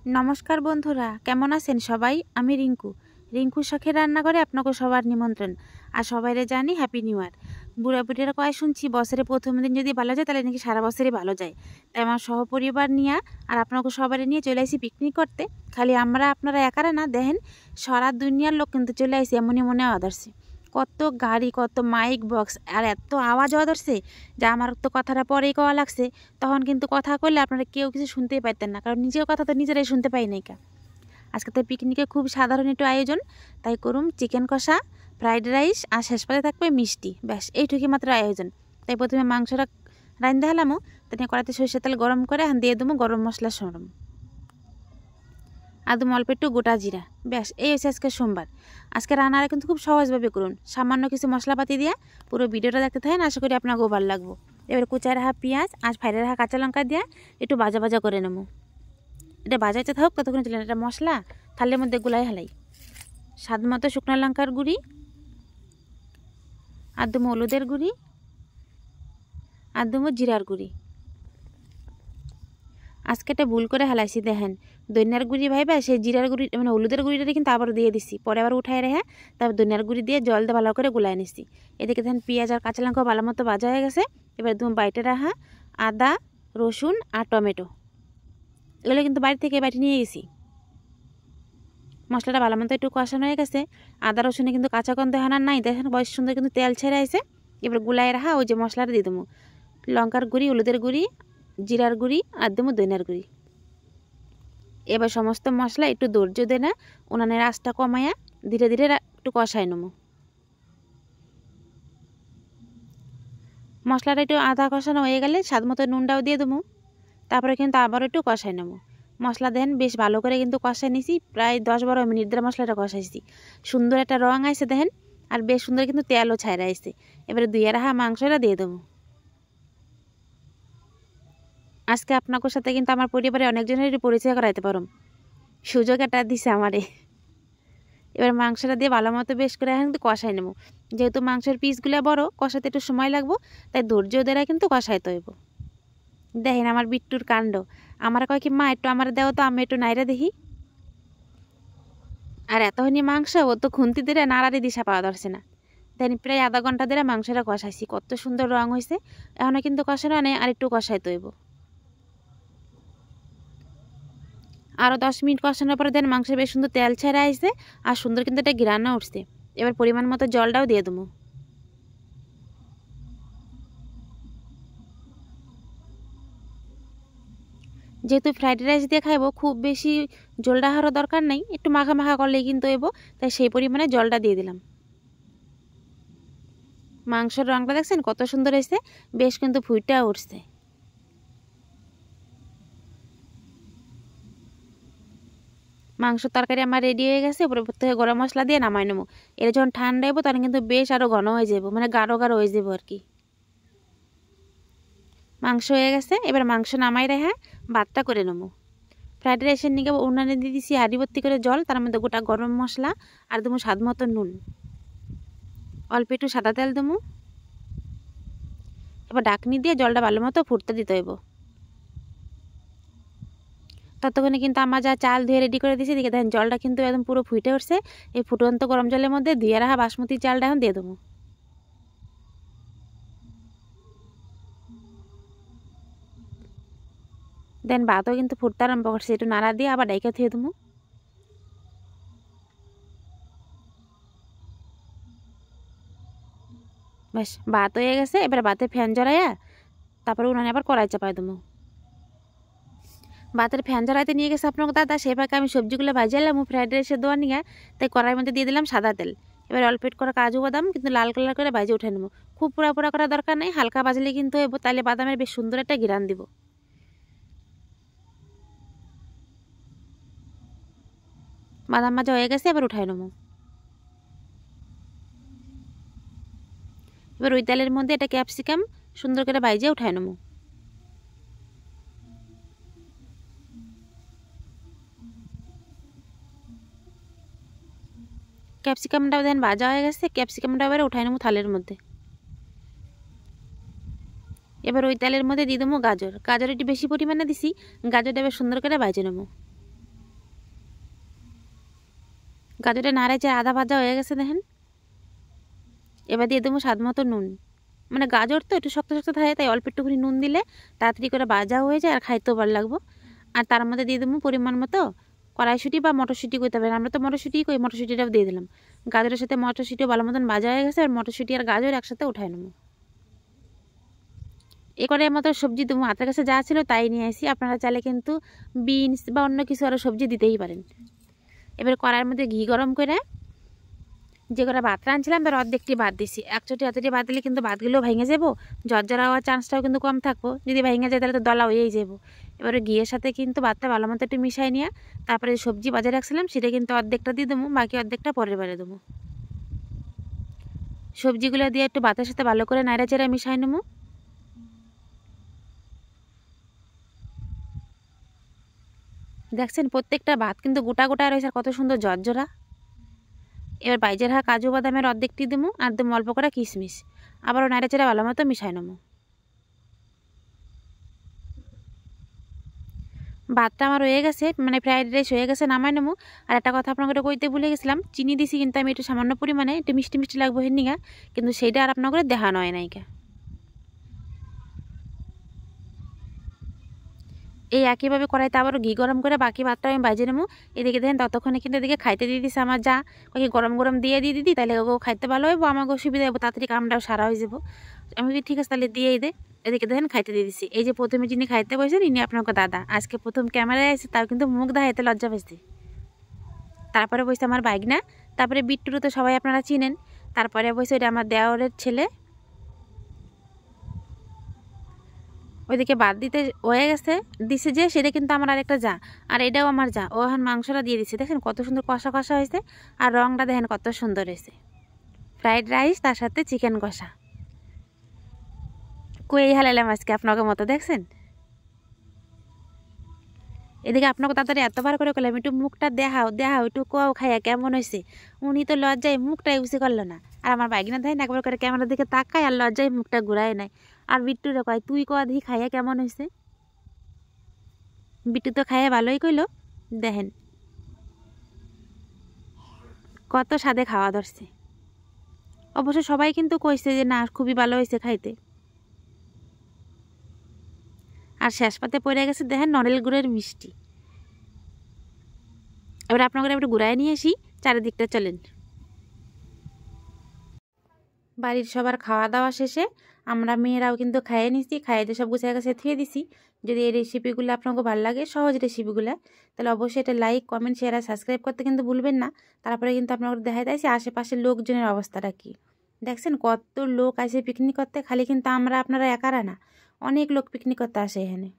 নমস্কার বন্ধুরা, কেমন আছেন সবাই? আমি রিঙ্কু শখের রান্নাঘরে আপনাকে সবার নিমন্ত্রণ। আর সবাইরে জানি হ্যাপি নিউ ইয়ার। বুড়া বুড়িরা কয় শুনছি বছরের প্রথম দিন যদি ভালো যায় তাহলে নাকি সারা বছরই ভালো যায়। তাই আমার সহপরিবার নিয়ে আর আপনাকে সবাই নিয়ে চলে আসি পিকনিক করতে। খালি আপনারা একারা না, দেখেন সারা দুনিয়ার লোক কিন্তু চলে আসি এমনই মনে আদর্শে। কত গাড়ি, কত মাইক বক্স, আর এত আওয়াজ ধরছে যে আমার তো কথাটা পরেই কওয়া লাগছে। তখন কিন্তু কথা কইলে আপনারা কেউ কিছু শুনতেই পাইতেন না, কারণ নিজের কথা তো নিজেরাই শুনতে পাই নাই কা। আজকে তো পিকনিকে খুব সাধারণ একটু আয়োজন, তাই করুম চিকেন কষা, ফ্রাইড রাইস আর শেষ পাতে থাকবে মিষ্টি। ব্যাস এইটুকুই মাত্র আয়োজন। তাই প্রথমে মাংসটা রান্ধতে হলামও, তাই কড়াইতে সরষের তেল গরম করে দিয়ে দেবো গরম মশলা সরম, আদম অল্প একটু গোটা জিরা। ব্যাস এই হচ্ছে আজকে সোমবার। আজকে রান্নাটা কিন্তু খুব সহজভাবে করুন, সামান্য কিছু মশলাপাতি দিয়ে। পুরো ভিডিওটা দেখতে থাকেন, আশা করি আপনাকেও ভালো লাগবো। এবার কুচায় রাখা পেঁয়াজ আর ফ্রাইডে রাখা কাঁচা লঙ্কা দিয়ে একটু ভাজা ভাজা করে নেব। এটা ভাজা হচ্ছে থাকুক, ততক্ষণ চলেন এটা মশলা থালের মধ্যে গুলাই হেলাই। স্বাদ মতো শুকনো লঙ্কার গুঁড়ি, আর দেবো হলুদের গুঁড়ি, আর দেবো জিরার গুঁড়ি। আজকে এটা ভুল করে হেলাইছি, দেখেন ধনিয়ার গুঁড়ি ভাইবা সেই জিরার গুঁড়ি মানে হলুদের গুঁড়িটা কিন্তু আবার দিয়ে দিছি, পরে আবার উঠাই রেখে তারপর ধনিয়ার গুঁড়ি দিয়ে জল দিয়ে ভালো করে গুলাই নিছি। এদিকে দেখেন পেঁয়াজ আর কাঁচা লঙ্কা ভালো মতো ভাজা হয়ে গেছে। এবার তুমি বাইটে রাখা আদা, রসুন আর টমেটো এগুলো কিন্তু বাড়ি থেকে বাটি নিয়ে গেছি। মশলাটা ভালো মতো একটু কষানো হয়ে গেছে। আদা রসুনে কিন্তু কাঁচা গন্ধ হানার নাই, দেখেন বয়স সুন্দর কিন্তু তেল ছেড়ে আছে। এবার গুলাই রাখা ওই যে মশলাটা দিয়ে দেবো, লঙ্কার গুঁড়ি, হলুদের গুঁড়ি, জিরার গুঁড়ি আর দেবো ধনিয়ার গুঁড়ি। এবার সমস্ত মশলা একটু ধৈর্য দে না, উনানের আঁচটা কমায়া ধীরে ধীরে একটু কষাই নেবো। মশলাটা একটু আধা কষানো হয়ে গেলে স্বাদ মতো নুনটাও দিয়ে দেবো। তারপরে কিন্তু আবার একটু কষাই নেবো। মশলা দেন বেশ ভালো করে কিন্তু কষাই নিছি, প্রায় 10-12 মিনিট ধরে মশলাটা কষাইছি। সুন্দর একটা রং আসছে দেখেন, আর বেশ সুন্দর কিন্তু তেলও ছাইরা আসছে। এবারে ধুয়ে রাখা মাংসটা দিয়ে দেবো। আজকে আপনাদের সাথে কিন্তু আমার পরিবারে অনেকজনেরই পরিচয় করাইতে পারুম, সুযোগ একটা দিছে আমারে। এবার মাংসটা দিয়ে ভালো মতো বেশ করে কিন্তু কষাই নেবো। যেহেতু মাংসের পিসগুলো বড়, কষাতে একটু সময় লাগবো, তাই ধৈর্য ধরে কিন্তু কষাইতে হইব। দেখেন আমার বিট্টুর কাণ্ড, আমার কয় কি মা একটু আমার দেও তো, আমি একটু নাইরা দেখি। আর এতখানি মাংস ও তো খুন্তি দিয়ে নাড়ারে দিশা পাওয়া ধরছে না। দেখেন প্রায় আধা ঘন্টা ধরে মাংসটা কষাইছি, কত সুন্দর রং হয়েছে। এখনো কিন্তু কষানো নেই, আর একটু কষাইতে হইব। আরও 10 মিনিট কষানোর পরে দেন মাংসের বেশ সুন্দর তেল ছেড়ে আসছে, আর সুন্দর কিন্তু একটা ঘ্রাণ উঠছে। এবার পরিমাণ মতো জলটাও দিয়ে দেবো। যেহেতু ফ্রাইড রাইস দিয়ে খাইব, খুব বেশি জলটা হওয়ার দরকার নেই, একটু মাখা মাখা করলেই কিন্তু হইব, তাই সেই পরিমাণে জলটা দিয়ে দিলাম। মাংসের রঙটা দেখছেন কত সুন্দর হয়েছে, বেশ কিন্তু ফুইটা উঠছে। মাংস তরকারি আমার রেডি হয়ে গেছে। উপরে থেকে গরম মশলা দিয়ে নামাই নেবো। এটা যখন ঠান্ডা হইব তখন কিন্তু বেশ আরও ঘন হয়ে যাব, মানে গাঢ় গাঢ় হয়ে যাব আর কি। মাংস হয়ে গেছে, এবার মাংস নামাই রেখে ভাতটা করে নেবো। ফ্রাইড রাইসের নিকে উনানে দিয়ে দিছি হাঁড়ি ভর্তি করে জল, তার মধ্যে গোটা গরম মশলা আর দেবো স্বাদ মতো নুন, অল্প একটু সাদা তেল দেবো। এবার ঢাকনি দিয়ে জলটা ভালো মতো ফুটতে দিতে হইব। ততক্ষণে কিন্তু আমার যা চাল ধুয়ে রেডি করে দিয়েছি, দিকে দেখেন জলটা কিন্তু একদম পুরো ফুটে উঠছে। এই ফুটন্ত গরম জলের মধ্যে ধুয়ে রাখা বাসমতি চালটা এখন দিয়ে দেবো। দেন ভাতও কিন্তু ফুটতে আরম্ভ করছে, একটু নাড়া দিয়ে আবার ডাইকা থুয়ে দেবো। ব্যাস ভাত হয়ে গেছে। এবার ভাতে ফ্যান জ্বলাইয়া তারপরে উনানে আবার কড়াই চাপাই দেবো। ভাতের ফ্যান জ্বলাইতে নিয়ে গেছে আপনার দাদা, সেই ফাঁকে আমি সবজিগুলো ভাজিলাম ফ্রাইড রাইসের দেওয়া নিয়ে, তাই কড়াইয়ের মধ্যে দিয়ে দিলাম সাদা তেল। এবার অল্প একটু করে কাজু বাদাম কিন্তু লাল কালার করে ভাজি উঠে নেবো। খুব পোড়া পোড়া করার দরকার নেই, হালকা ভাজলে কিন্তু হইব, তাহলে বাদামের বেশ সুন্দর একটা ঘ্রাণ দিব। বাদাম ভাজা হয়ে গেছে, এবার উঠাই নেবো। এবার ওই তেলের মধ্যে এটা ক্যাপসিকাম সুন্দর করে ভাজিয়ে উঠাই নেবো। ক্যাপসিকামটা দেন ভাজা হয়ে গেছে, ক্যাপসিকামটা এবার উঠাই নেবো থালের মধ্যে। এবার ওই তেলের মধ্যে দিয়ে দেবো গাজর। গাজর একটু বেশি পরিমাণে দিছি, গাজরটা এবার সুন্দর করে ভাজে নেবো। গাজরটা নাড়াইছে, আধা ভাজা হয়ে গেছে দেখেন। এবার দিয়ে দেবো স্বাদ মতো নুন। মানে গাজর তো একটু শক্ত শক্ত থাকে, তাই অল্প একটুখানি নুন দিলে তাড়াতাড়ি করে ভাজা হয়ে যায় আর খাইতেও ভালো লাগবো। আর তার মধ্যে দিয়ে দেবো পরিমাণ মতো কড়াইশুঁটি বা মটরশুঁটি করতে পারেন, আমরা তো মটরশুঁটিই করি, মটরশুঁটিটাও দিয়ে দিলাম। গাজরের সাথে মটরশুঁটিও ভালো মতন ভাজা হয়ে গেছে, আর মটরশুঁটি আর গাজর একসাথে উঠাই নেবো। এ করে মতো সবজি দেবো, হাতের কাছে যা ছিল তাই নিয়ে আসি। আপনারা চাইলে কিন্তু বিনস বা অন্য কিছু আরও সবজি দিতেই পারেন। এবার কড়াইয়ের মধ্যে ঘি গরম করে যে করে ভাত রাঁধছিলাম তার অর্ধেকটি ভাত দিছি। একচোটি এতটি ভাত দিলে কিন্তু ভাতগুলো ভেঙে যাবো, ঝরঝরা হওয়ার চান্সটাও কিন্তু কম থাকবো। যদি ভেঙে যায় তাহলে তো দলা হয়েই যাবো। এবারে ঘিয়ের সাথে কিন্তু ভাতটা ভালো মতো একটু মিশাই নিয়ে তারপরে সবজি বাজারে রাখছিলাম সেটা কিন্তু অর্ধেকটা দিয়ে দেবো, বাকি অর্ধেকটা পরের বারে দেবো। সবজিগুলো দিয়ে একটু ভাতের সাথে ভালো করে নাড়া চেড়ে মিশাই নেবো। দেখছেন প্রত্যেকটা ভাত কিন্তু গোটা গোটা রয়েছে, আর কত সুন্দর ঝরঝরা। এবার বাইজের কাজু বাদামের অর্ধেকটি দেবো, আর দেবো অল্প করে কিশমিশ। আবারও নাড়া চেড়ে ভালো মতো মিশাই নেবো। ভাতটা আমার হয়ে গেছে, মানে ফ্রাইড রাইস হয়ে গেছে, নামাই নেবো। আর একটা কথা আপনাকে কইতে ভুলে গেছিলাম, চিনি দিছি কিন্তু আমি একটু সামান্য পরিমাণে, একটু মিষ্টি মিষ্টি লাগবো হেনিগা, কিন্তু সেইটা আর আপনাকে দেখানো হয় নাইকা। এই একইভাবে কড়াইতে আবারও ঘি গরম করে বাকি ভাতটা আমি বাজে নেবো। এদিকে দেখেন ততক্ষণে কিন্তু এদিকে খাইতে দিয়ে দিছে আমার যা, ওকে গরম গরম দিয়ে দিদি, তাহলে ওকে খাইতে ভালো হইব, আমাকে সুবিধা হইব, তাড়াতাড়ি কামটাও সারা হয়ে যাবো। আমি ঠিক আছে তাহলে দিয়েই দে। এদিকে দেখেন খাইতে দিয়ে দিছি। এই যে প্রথমে যিনি খাইতে বসেন ইনি আপনাকে দাদা, আজকে প্রথম ক্যামেরায় আসছে, তাও কিন্তু মুখ দেখাইতে লজ্জা পেয়েছে। তারপরে বসে আমার বাইগনা, তারপরে বিট্টুরও তো সবাই আপনারা চিনেন। তারপরে বসে ওইটা আমার দেওরের ছেলে। ওইদিকে বাদ দিতে হয়ে গেছে, দিছে যে সেটা কিন্তু আমার আরেকটা যা, আর এটাও আমার যা, ও এখন মাংসটা দিয়ে দিচ্ছে। দেখেন কত সুন্দর কষা কষা হয়েছে, আর রংটা দেখেন কত সুন্দর হয়েছে। ফ্রাইড রাইস তার সাথে চিকেন কষা কুয়েই হালাইলাম আজকে আপনাকে মতো, দেখছেন। এদিকে আপনাকে তাড়াতাড়ি এতবার করে করলাম একটু মুখটা দেখাও দেখাও, একটু কোয়াও খাইয়া কেমন হয়েছে। উনি তো লজ্জায় মুখটাই উঁচি করলো না, আর আমার বাইকনা দেয় না একবার করে ক্যামেরার দিকে তাকায় আর লজ্জায় মুখটা ঘুরায় নাই। আর বিট্টুরে কয় তুই কোয়া দেখি খাইয়া কেমন হয়েছে। বিট্টু তো খাইয়া ভালোই কইলো, দেখেন কত স্বাদে খাওয়া ধরছে। অবশ্য সবাই কিন্তু কইছে যে না খুবই ভালো হয়েছে খাইতে। আর শেষ পাতে পড়ে গেছে দেখেন নড়েল গুড়ের মিষ্টি। এবার আপনাদের একটু ঘুরায় নিয়ে আসি, চারিদিকটা চলেন। বাড়ির সবার খাওয়া দাওয়া শেষে আমরা মেয়েরাও কিন্তু খাইয়ে নিছি, খাইয়ে সব গুছিয়ে গেছে থুয়ে দিছি। যদি এই রেসিপিগুলো আপনাকে ভালো লাগে, সহজ রেসিপিগুলো, তাহলে অবশ্যই এটা লাইক কমেন্ট শেয়ার আর সাবস্ক্রাইব করতে কিন্তু ভুলবেন না। তারপরে কিন্তু আপনাদের দেখা যাচ্ছে আশেপাশের লোকজনের অবস্থাটা কি। দেখছেন কত লোক আসে পিকনিক করতে, খালি কিন্তু আমরা আপনারা একারা না, অনেক লোক পিকনিক করতে আসে এখানে।